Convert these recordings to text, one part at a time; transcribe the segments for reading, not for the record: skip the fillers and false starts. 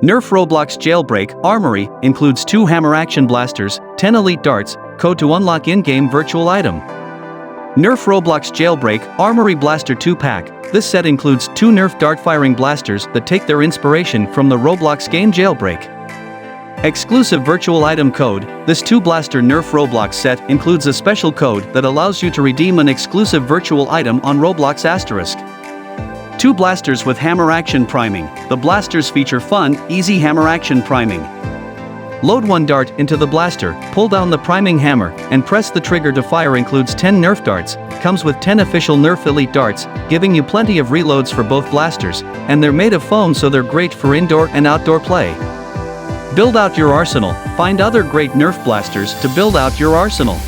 NERF Roblox Jailbreak Armory includes 2 hammer action blasters, 10 elite darts, code to unlock in-game virtual item. NERF Roblox Jailbreak Armory Blaster 2-pack. This set includes 2 NERF dart-firing blasters that take their inspiration from the Roblox game Jailbreak. Exclusive virtual item code. This 2-blaster NERF Roblox set includes a special code that allows you to redeem an exclusive virtual item on Roblox *. 2 blasters with hammer action priming. The blasters feature fun, easy hammer action priming. Load 1 dart into the blaster, pull down the priming hammer, and press the trigger to fire. Includes 10 NERF darts, comes with 10 official NERF elite darts, giving you plenty of reloads for both blasters, and they're made of foam so they're great for indoor and outdoor play. Build out your arsenal. Find other great NERF blasters to build out your arsenal.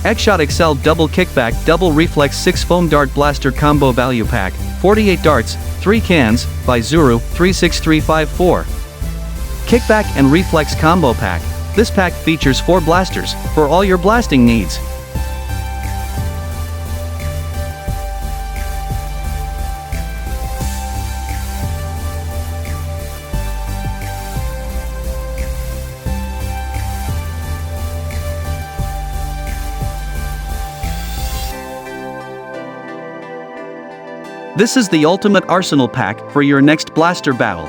XShot XL Double Kickback Double Reflex 6 Foam Dart Blaster Combo Value Pack, 48 darts, 3 cans, by Zuru, 36354. Kickback and Reflex Combo Pack. This pack features 4 blasters, for all your blasting needs. This is the ultimate arsenal pack for your next blaster battle.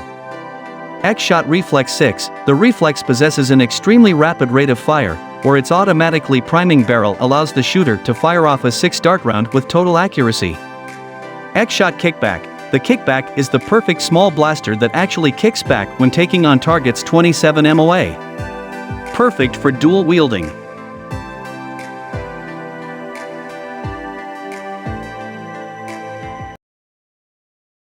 XShot Reflex 6. The Reflex possesses an extremely rapid rate of fire, where its automatically priming barrel allows the shooter to fire off a 6-dart round with total accuracy. XShot Kickback. The Kickback is the perfect small blaster that actually kicks back when taking on targets 27 MOA. Perfect for dual wielding.